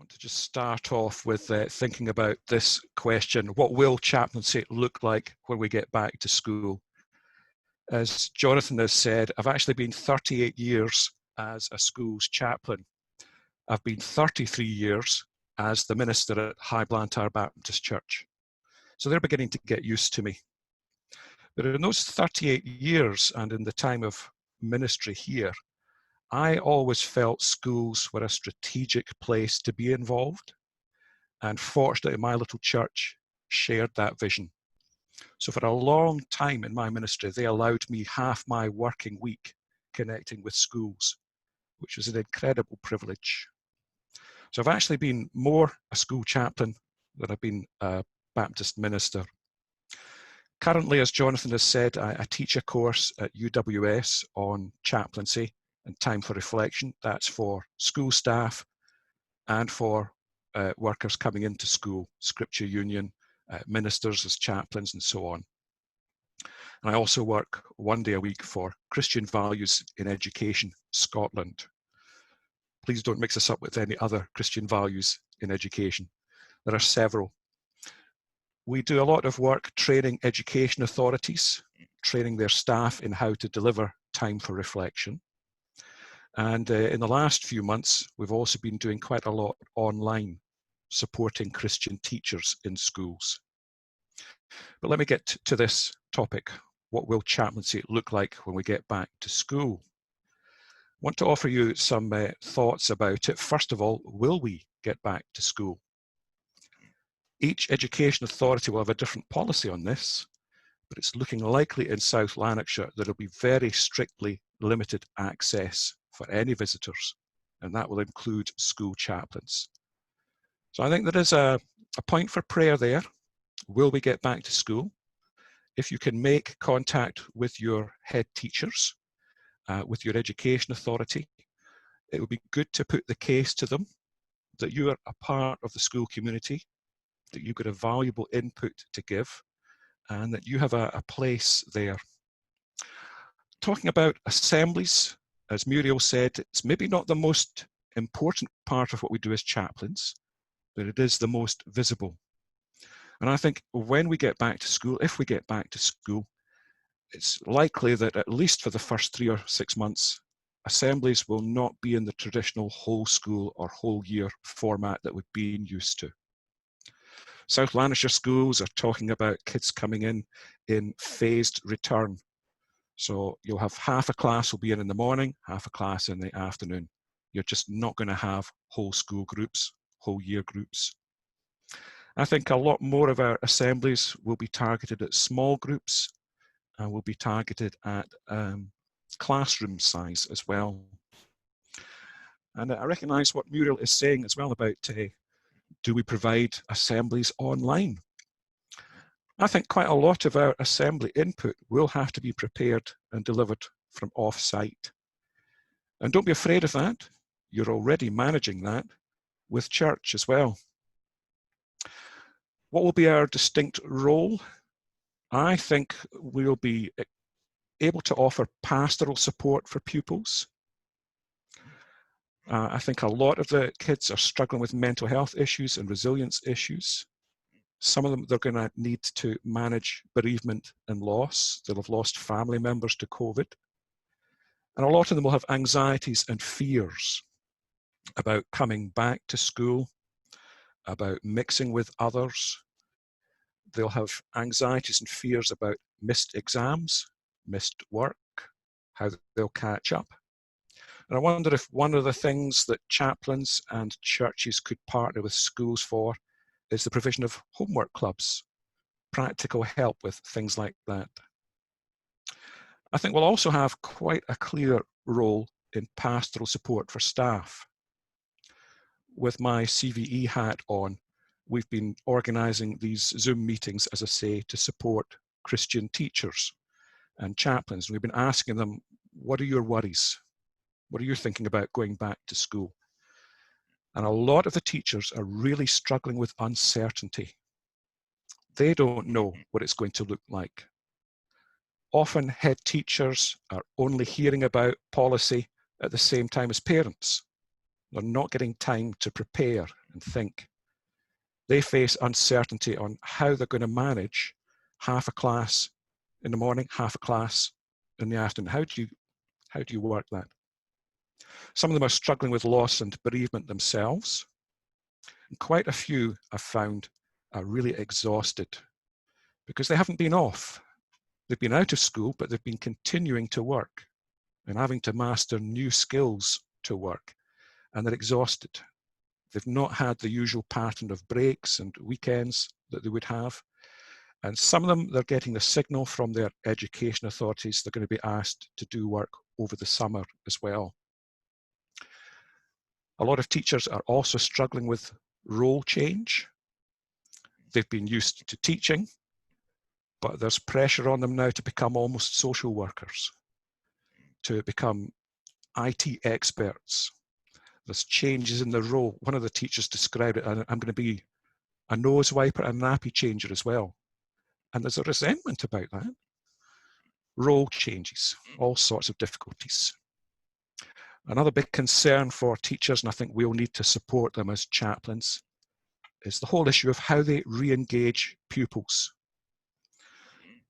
want to just start off with thinking about this question: what will chaplaincy look like when we get back to school? As Jonathan has said, I've actually been 38 years as a school's chaplain. I've been 33 years as the minister at High Blantyre Baptist Church. So they're beginning to get used to me. But in those 38 years and in the time of ministry here, I always felt schools were a strategic place to be involved. And fortunately, my little church shared that vision. So for a long time in my ministry, they allowed me half my working week connecting with schools, which was an incredible privilege. So I've actually been more a school chaplain than I've been a Baptist minister. Currently, as Jonathan has said, I teach a course at UWS on chaplaincy and time for reflection. That's for school staff and for workers coming into school, Scripture Union, ministers as chaplains and so on. And I also work one day a week for Christian Values in Education Scotland. Please don't mix this up with any other Christian values in education. There are several. We do a lot of work training education authorities, training their staff in how to deliver time for reflection. And in the last few months, we've also been doing quite a lot online, supporting Christian teachers in schools. But let me get to this topic. What will chaplaincy look like when we get back to school? I want to offer you some thoughts about it. First of all, will we get back to school? Each education authority will have a different policy on this, but it's looking likely in South Lanarkshire that there'll be very strictly limited access for any visitors, and that will include school chaplains. So I think there is a point for prayer there. Will we get back to school? If you can make contact with your head teachers, with your education authority, it would be good to put the case to them that you are a part of the school community, that you've got a valuable input to give, and that you have a place there. Talking about assemblies, as Muriel said, it's maybe not the most important part of what we do as chaplains, but it is the most visible. And I think when we get back to school, if we get back to school, it's likely that at least for the first 3 or 6 months, assemblies will not be in the traditional whole school or whole year format that we've been used to. South Lanarkshire schools are talking about kids coming in phased return. So you'll have half a class will be in the morning, half a class in the afternoon. You're just not going to have whole school groups, whole year groups. I think a lot more of our assemblies will be targeted at small groups and will be targeted at classroom size as well. And I recognise what Muriel is saying as well about do we provide assemblies online? I think quite a lot of our assembly input will have to be prepared and delivered from off-site. And don't be afraid of that. You're already managing that with church as well. What will be our distinct role? I think we'll be able to offer pastoral support for pupils. I think a lot of the kids are struggling with mental health issues and resilience issues. Some of them, they're going to need to manage bereavement and loss. They'll have lost family members to COVID. And a lot of them will have anxieties and fears about coming back to school, about mixing with others. They'll have anxieties and fears about missed exams, missed work, how they'll catch up. And I wonder if one of the things that chaplains and churches could partner with schools for is the provision of homework clubs, practical help with things like that. I think we'll also have quite a clear role in pastoral support for staff. With my CVE hat on, we've been organising these Zoom meetings, as I say, to support Christian teachers and chaplains. We've been asking them, what are your worries? What are you thinking about going back to school? And a lot of the teachers are really struggling with uncertainty. They don't know what it's going to look like. Often head teachers are only hearing about policy at the same time as parents. They're not getting time to prepare and think. They face uncertainty on how they're going to manage half a class in the morning, half a class in the afternoon. How do you work that? Some of them are struggling with loss and bereavement themselves. And quite a few I've found are really exhausted because they haven't been off. They've been out of school, but they've been continuing to work and having to master new skills to work, and they're exhausted. They've not had the usual pattern of breaks and weekends that they would have. And some of them, they're getting the signal from their education authorities they're going to be asked to do work over the summer as well. A lot of teachers are also struggling with role change. They've been used to teaching, but there's pressure on them now to become almost social workers, to become IT experts. There's changes in the role. One of the teachers described it, I'm going to be a nose wiper and nappy changer as well. And there's a resentment about that. Role changes, all sorts of difficulties. Another big concern for teachers, and I think we'll need to support them as chaplains, is the whole issue of how they re-engage pupils.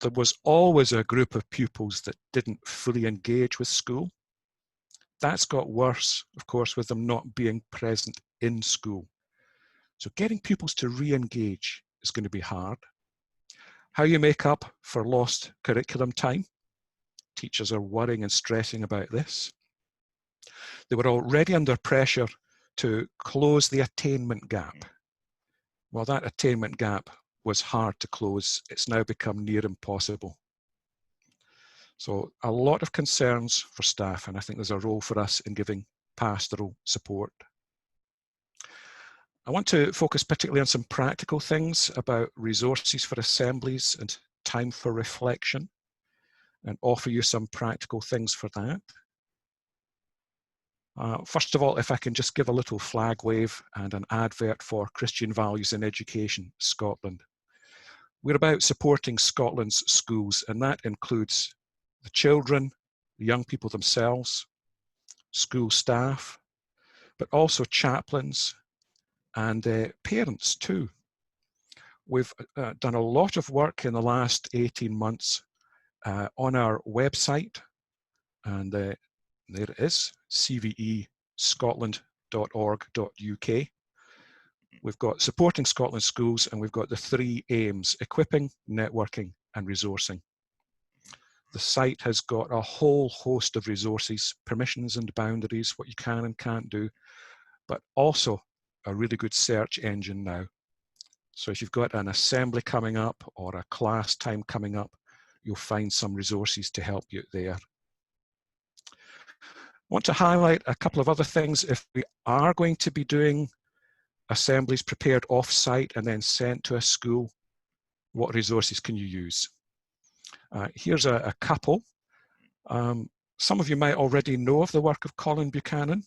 There was always a group of pupils that didn't fully engage with school. That's got worse, of course, with them not being present in school. So getting pupils to re-engage is going to be hard. How you make up for lost curriculum time. Teachers are worrying and stressing about this. They were already under pressure to close the attainment gap. Well, that attainment gap was hard to close. It's now become near impossible. So a lot of concerns for staff, and I think there's a role for us in giving pastoral support. I want to focus particularly on some practical things about resources for assemblies and time for reflection, and offer you some practical things for that. First of all, if I can just give a little flag wave and an advert for Christian Values in Education Scotland. We're about supporting Scotland's schools, and that includes the children, the young people themselves, school staff, but also chaplains and parents too. We've done a lot of work in the last 18 months on our website, and there it is, cvescotland.org.uk. We've got supporting Scotland schools, and we've got the 3 aims: equipping, networking, and resourcing. The site has got a whole host of resources, permissions and boundaries, what you can and can't do, but also a really good search engine now. So if you've got an assembly coming up or a class time coming up, you'll find some resources to help you there. I want to highlight a couple of other things. If we are going to be doing assemblies prepared off-site and then sent to a school, what resources can you use? Here's a couple. Some of you might already know of the work of Colin Buchanan.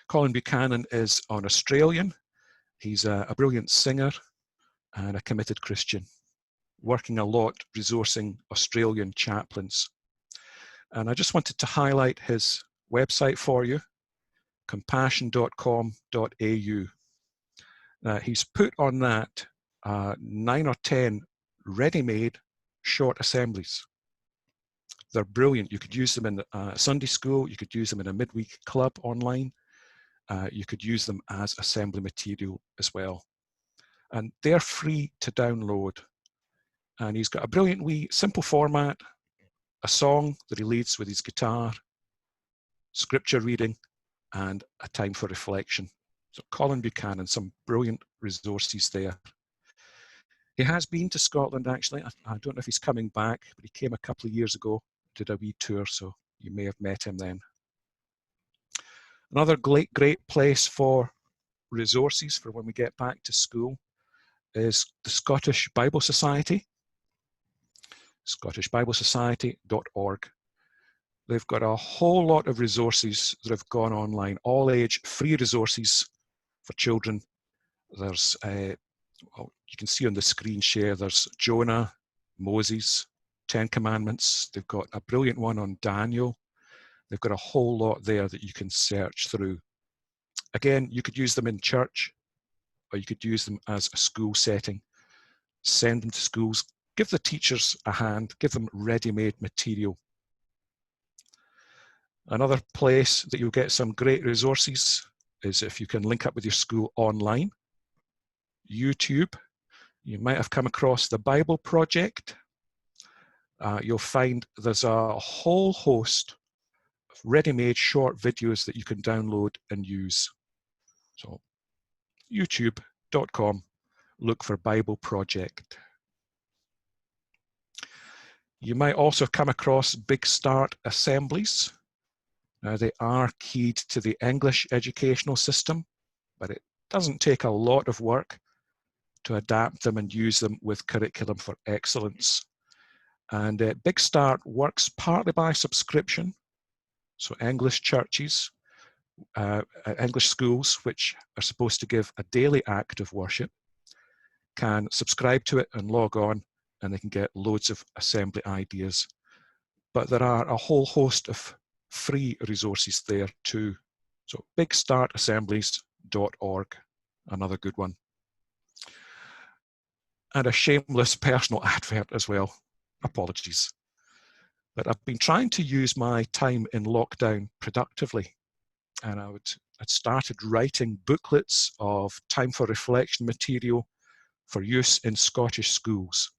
Colin Buchanan is an Australian. He's a brilliant singer and a committed Christian, working a lot resourcing Australian chaplains. And I just wanted to highlight his website for you, compassion.com.au. He's put on that 9 or 10 ready-made short assemblies. They're brilliant. You could use them in Sunday school, you could use them in a midweek club online, you could use them as assembly material as well. And they're free to download. And he's got a brilliant wee simple format, a song that he leads with his guitar, scripture reading, and a time for reflection. So Colin Buchanan, some brilliant resources there. He has been to Scotland, actually. I don't know if he's coming back, but he came a couple of years ago, did a wee tour, so you may have met him then. Another great place for resources for when we get back to school is the Scottish Bible Society, scottishbiblesociety.org. They've got a whole lot of resources that have gone online, all age free resources for children. There's, well, you can see on the screen share, there's Jonah, Moses, 10 Commandments. They've got a brilliant one on Daniel. They've got a whole lot there that you can search through. Again, you could use them in church, or you could use them as a school setting. Send them to schools, give the teachers a hand, give them ready-made material. Another place that you'll get some great resources is if you can link up with your school online. YouTube, you might have come across the Bible Project. You'll find there's a whole host of ready-made short videos that you can download and use. So youtube.com, look for Bible Project. You might also come across big Start Assemblies. Now, they are keyed to the English educational system, but it doesn't take a lot of work to adapt them and use them with Curriculum for Excellence. And Big Start works partly by subscription. So English churches, English schools, which are supposed to give a daily act of worship, can subscribe to it and log on, and they can get loads of assembly ideas. But there are a whole host of free resources there too. So bigstartassemblies.org, another good one. And a shameless personal advert as well. Apologies. But I've been trying to use my time in lockdown productively. And I'd started writing booklets of time for reflection material for use in Scottish schools,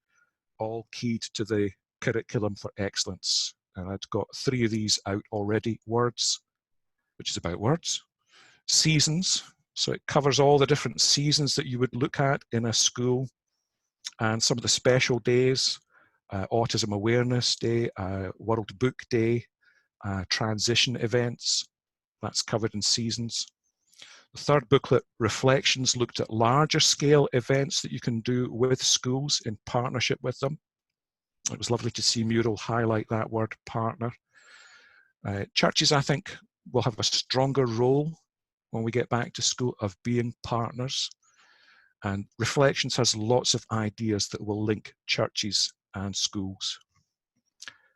all keyed to the Curriculum for Excellence. And I'd got 3 of these out already. Words, which is about words. Seasons, so it covers all the different seasons that you would look at in a school, and some of the special days, Autism Awareness Day, World Book Day, transition events, that's covered in seasons. The third booklet, Reflections, looked at larger scale events that you can do with schools in partnership with them. It was lovely to see Mural highlight that word, partner. Churches, I think, will have a stronger role when we get back to school of being partners. And Reflections has lots of ideas that will link churches and schools.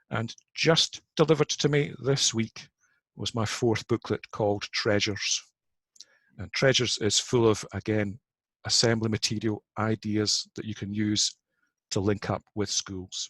And just delivered to me this week was my 4th booklet called Treasures. And Treasures is full of, again, assembly material ideas that you can use to link up with schools.